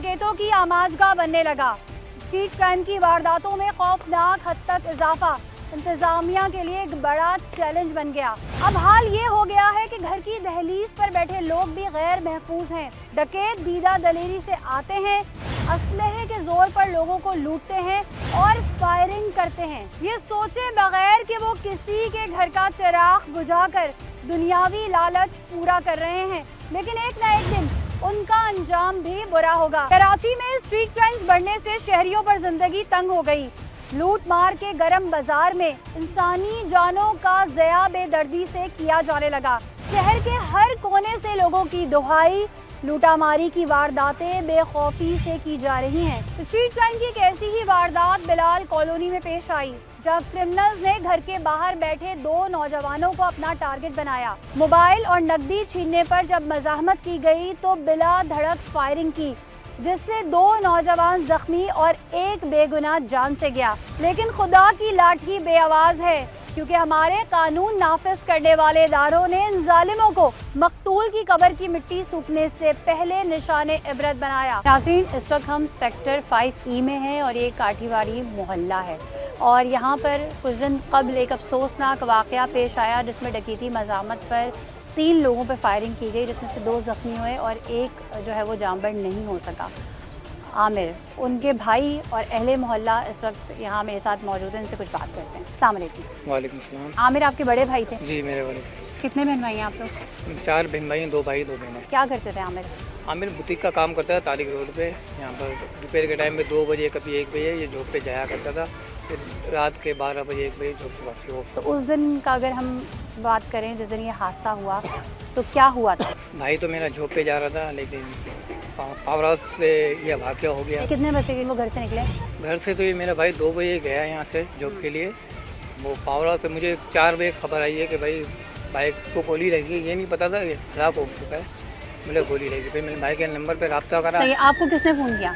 डकैतों की आमाजगाह बनने लगा। स्ट्रीट क्राइम की वारदातों में खौफनाक हद तक इजाफा इंतजामिया के लिए एक बड़ा चैलेंज बन गया। अब हाल ये हो गया है कि घर की दहलीज पर बैठे लोग भी गैर महफूज हैं। डकैत दीदा दलेरी से आते हैं, असलहे के जोर पर लोगों को लूटते हैं और फायरिंग करते हैं, ये सोचे बगैर कि वो किसी के घर का चिराग बुझाकर दुनियावी लालच पूरा कर रहे हैं। लेकिन एक ना एक दिन उनका अंजाम भी बुरा होगा। कराची में स्ट्रीट क्राइम्स बढ़ने से शहरियों पर जिंदगी तंग हो गई। लूट मार के गरम बाजार में इंसानी जानों का ज़या बेदर्दी से किया जाने लगा। शहर के हर कोने से लोगों की दुहाई, लूटामारी की वारदातें बेखौफी से की जा रही हैं। स्ट्रीट क्राइम की एक ऐसी ही वारदात बिलाल कॉलोनी में पेश आई, जब क्रिमिनल्स ने घर के बाहर बैठे 2 नौजवानों को अपना टारगेट बनाया। मोबाइल और नकदी छीनने पर जब मज़ाहमत की गई तो बिला धड़क फायरिंग की, जिससे 2 नौजवान जख्मी और एक बेगुनाह जान से गया। लेकिन खुदा की लाठी बेआवाज़ है, क्योंकि हमारे कानून नाफिज करने वाले इदारों ने इन जालिमों को मकतूल की कब्र की मिट्टी सूखने से पहले निशाने इबरत बनाया। नाज़रीन, इस वक्त हम सेक्टर 5E में हैं और ये काठीवाड़ी मोहल्ला है और यहाँ पर कुछ दिन कबल एक अफसोसनाक वाक़या पेश आया, जिसमें डकैती मज़ामत पर 3 लोगों पर फायरिंग की गई, जिसमें से 2 ज़ख्मी हुए और एक जो है वो जांबड़ नहीं हो सका। आमिर, उनके भाई और अहले मोहल्ला इस वक्त यहाँ मेरे साथ मौजूद हैं, इनसे कुछ बात करते हैं। अस्सलाम वालेकुम। वालेकुम सलाम। आमिर आपके बड़े भाई थे? जी, मेरे बड़े भाई। कितने बहन भाई हैं आप लोग? 4 बहन भाई हैं, 2 भाई 2 बहनें। क्या करते थे आमिर? आमिर बुटीक का काम करता था तारिक रोड पे। यहाँ पर दोपहर के टाइम में 2 बजे कभी 1 बजे ये जॉब पे जाया करता था, फिर रात के 12 बजे 1 बजे जॉब से वापसी ऑफ। तो उस दिन का अगर हम बात करें जिस दिन ये हादसा हुआ तो क्या हुआ था? भाई तो मेरा जॉब पे जा रहा था, लेकिन पावर हाउस से यह वाक़या हो गया। कितने बजे वो घर से निकले? घर से तो ये मेरा भाई 2 बजे गया यहाँ से जॉब के लिए। वो पावर हाउस से मुझे 4 बजे खबर आई है कि भाई बाइक को गोली लगी। ये नहीं पता था कि हलाक हो चुका है, मुझे गोली लगी। फिर मैंने भाई के नंबर पर रब्ता करा। सही, आपको किसने फ़ोन किया?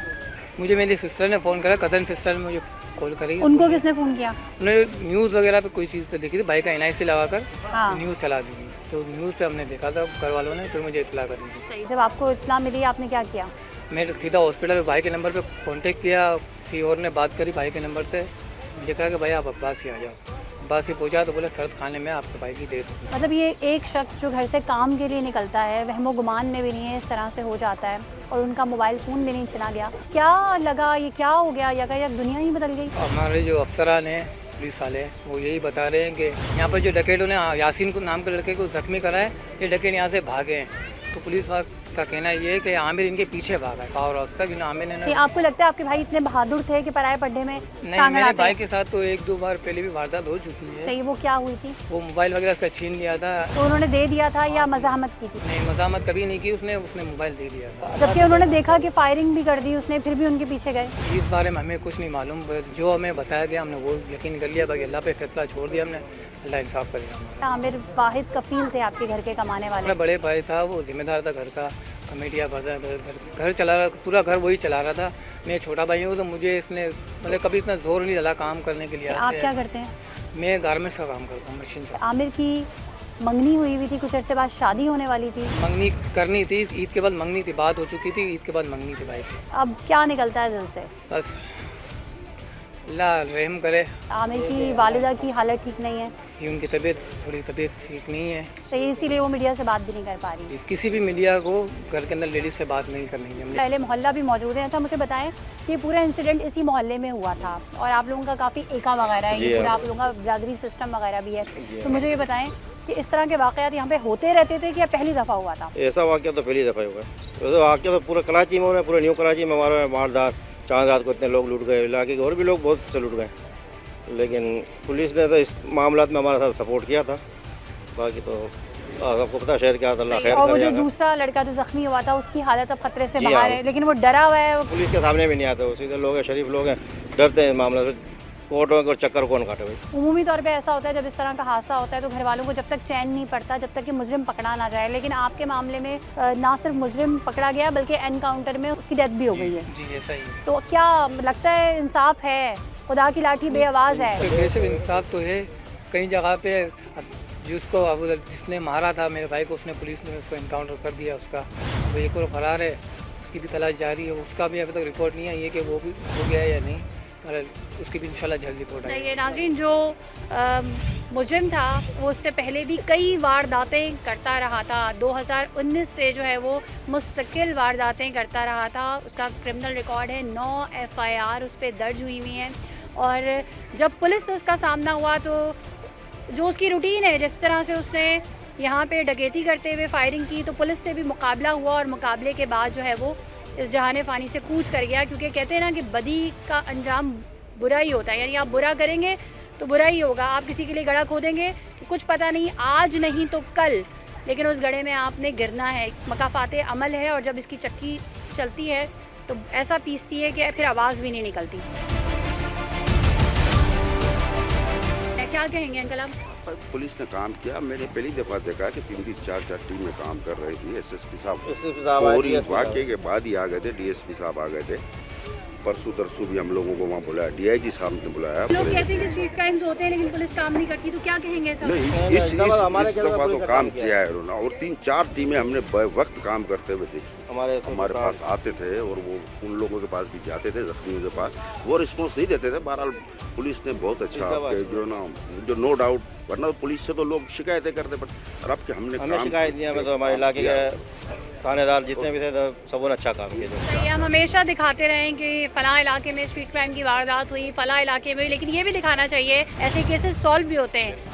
मुझे मेरी सिस्टर ने फ़ोन करा, कज़न सिस्टर ने मुझे कॉल करी। उनको किसने फ़ोन किया? उन्होंने न्यूज़ वगैरह पे कोई चीज़ पे देखी थी, भाई का NIC लगाकर हाँ। न्यूज़ चला दी थी, तो न्यूज़ पे हमने देखा था घर वालों ने, फिर मुझे इतला करी थी। सही, जब आपको इत्तला मिली आपने क्या किया? मैं सीधा हॉस्पिटल भाई के नंबर पे कांटेक्ट किया, किसी और ने बात करी भाई के नंबर से, मुझे कहा कि भाई आप अब्बास ही आ जाओ। अब्बास ही पहुँचा तो बोले सरद खाने में आपके भाई की डेथ हो। मतलब ये एक शख्स जो घर से काम के लिए निकलता है, वहमो गुमान में भी नहीं है, इस तरह से हो जाता है और उनका मोबाइल फ़ोन भी नहीं छिना गया। क्या लगा, ये क्या हो गया, या दुनिया ही बदल गई? हमारे जो अफसरान हैं, पुलिस वाले, वो यही बता रहे हैं कि यहाँ पर जो डकैतों ने यासीन को नाम के लड़के को जख्मी करा है, ये डकैत यहाँ से भागे हैं। तो पुलिस का कहना ये है कि आमिर इनके पीछे भागा है पावर हाउस तक। आमिर ने आपको लगता है आपके भाई इतने बहादुर थे कि पराये पड्डे में? नहीं, मेरे भाई के साथ तो 1-2 बार पहले भी वारदात हो चुकी है। सही, वो क्या हुई थी? वो मोबाइल वगैरह उसका छीन लिया था। तो उन्होंने दे दिया था या मज़ाहमत की थी? नहीं, मज़ाहमत कभी नहीं की उसने मोबाइल दे दिया था। जबकि उन्होंने देखा कि फायरिंग भी कर दी उसने, फिर भी उनके पीछे गए। इस बारे में हमें कुछ नहीं मालूम, जो हमें बताया गया हमने वो यकीन कर लिया। बाकी अल्लाह पे फैसला छोड़ दिया हमने, अल्लाह इंसाफ करेगा। आमिर वाहिद कफील थे आपके घर के कमाने वाले? बड़े भाई साहब वो जिम्मेदार था घर का, कमेटियाँ भरता घर चला रहा, पूरा घर वही चला रहा था। मैं छोटा भाई हूँ तो मुझे इसने मतलब कभी इतना जोर नहीं डाला काम करने के लिए। आप क्या करते हैं? मैं गारमेंट्स का काम करता हूँ, मशीन का। आमिर की मंगनी हुई हुई थी, कुछ अरसे बाद शादी होने वाली थी। मंगनी करनी थी, ईद के बाद मंगनी थी, बात हो चुकी थी, ईद के बाद मंगनी थी भाई की। अब क्या निकलता है दिल से? बस अल्लाह रहम करे। आमिर की वालिदा की हालत ठीक नहीं है जी, उनकी थोड़ी तबीयत ठीक नहीं है। सही, इसीलिए वो मीडिया से बात भी नहीं कर पा रही। किसी भी मीडिया को घर के अंदर लेडीज से बात नहीं करनी है। पहले मोहल्ला भी मौजूद है। अच्छा, मुझे बताएं कि पूरा इंसिडेंट इसी मोहल्ले में हुआ था और आप लोगों का काफ़ी एका वगैरह है, ये पूरा आप लोगों का बिरादरी सिस्टम वगैरह भी है, तो मुझे ये बताएं कि इस तरह के वाक़यात यहाँ पे होते रहते थे कि पहली दफ़ा हुआ था? ऐसा वाक़या तो पहली दफ़ा हुआ है। वैसे वाक़या तो पूरा कराची में हो रहा है, पूरे न्यू कराची में हमारा वारदात। चांद रात को इतने लोग लूट गए, इलाके के और भी लोग बहुत से लूट गए, लेकिन पुलिस ने तो इस मामला में हमारे साथ सपोर्ट किया था। बाकी तो आपको पता शहर क्या था, अल्लाह खैर करे। और वो जो दूसरा लड़का जो जख्मी हुआ था उसकी हालत अब खतरे से बाहर है, लेकिन वो डरा हुआ है। पुलिस के सामने भी नहीं आता, सीधे लोग हैं, शरीफ लोग हैं, डरते हैं मामला से। कोर्टों को चक्कर कौन काटे भाई? उमूमी तौर पे ऐसा होता है जब इस तरह का हादसा होता है तो घर वालों को जब तक चैन नहीं पड़ता, जब तक कि मुजरिम पकड़ा ना जाए। लेकिन आपके मामले में ना सिर्फ मुजरिम पकड़ा गया बल्कि एनकाउंटर में उसकी डेथ भी हो गई है। जी, ऐसा ही। तो क्या लगता है इंसाफ है? खुदा की लाठी बेआवाज़ है। बेशक इंसाफ तो है कई जगह पे। जिसने मारा था मेरे भाई को, उसने पुलिस ने उसको इनकाउंटर कर दिया, उसका वो एक और फरार है, उसकी भी तलाश जारी है, उसका भी अभी तक रिपोर्ट नहीं आई है कि वो भी हो गया है या नहीं, मगर उसकी भी इंशाल्लाह जल्द रिपोर्ट आएगी। ये नाज़रीन, जो मुजरिम था वो उससे पहले भी कई वारदातें करता रहा था। 2019 से जो है वो मुस्तकिल वारदातें करता रहा था। उसका क्रिमिनल रिकॉर्ड है, 9 FIR उस पर दर्ज हुई हैं। और जब पुलिस से उसका सामना हुआ तो जो उसकी रूटीन है, जिस तरह से उसने यहाँ पे डकैती करते हुए फायरिंग की, तो पुलिस से भी मुकाबला हुआ और मुकाबले के बाद जो है वो इस जहाने फ़ानी से कूच कर गया। क्योंकि कहते हैं ना कि बदी का अंजाम बुरा ही होता है, यानी आप बुरा करेंगे तो बुरा ही होगा। आप किसी के लिए गड़ा खोदेंगे तो कुछ पता नहीं आज नहीं तो कल, लेकिन उस गड्ढे में आपने गिरना है। मकाफाते अमल है, और जब इसकी चक्की चलती है तो ऐसा पीसती है कि फिर आवाज़ भी नहीं निकलती। क्या कहेंगे अंकल आप? पुलिस ने काम किया। मैंने पहली दफ़ा देखा कि 3-3, 4-4 टीमें काम कर रही थी। SSP साहब फौरी वाक़े के बाद ही आ गए थे, DSP साहब आ गए थे। परसों तरसों भी हम लोगों को वहाँ बुलाया, DIG साहब ने बुलाया। लोग कहते हैं कि स्ट्रीट क्राइम्स होते हैं लेकिन पुलिस काम नहीं करती, तो क्या कहेंगे सब? नहीं, इस दफ़ा तो काम किया है उन्होंने, और 3-4 टीमें हमने वक्त काम करते हुए देखी। हमारे पास आते थे और वो उन लोगों के पास भी जाते थे, जख्मियों के पास, वो रिस्पॉन्स नहीं देते थे। बहरहाल पुलिस ने बहुत अच्छा जो नो डाउट, वरना पुलिस से तो लोग शिकायतें करते, पर अब कि हमने शिकायत दिया में तो हमारे इलाके के थानेदार जितने भी थे तो सबों ने अच्छा काम किया। ये हम हमेशा दिखाते रहें कि फ़लाँ इलाके में स्ट्रीट क्राइम की वारदात हुई, फ़लाँ इलाके में, लेकिन ये भी दिखाना चाहिए ऐसे केसेस सॉल्व भी होते हैं।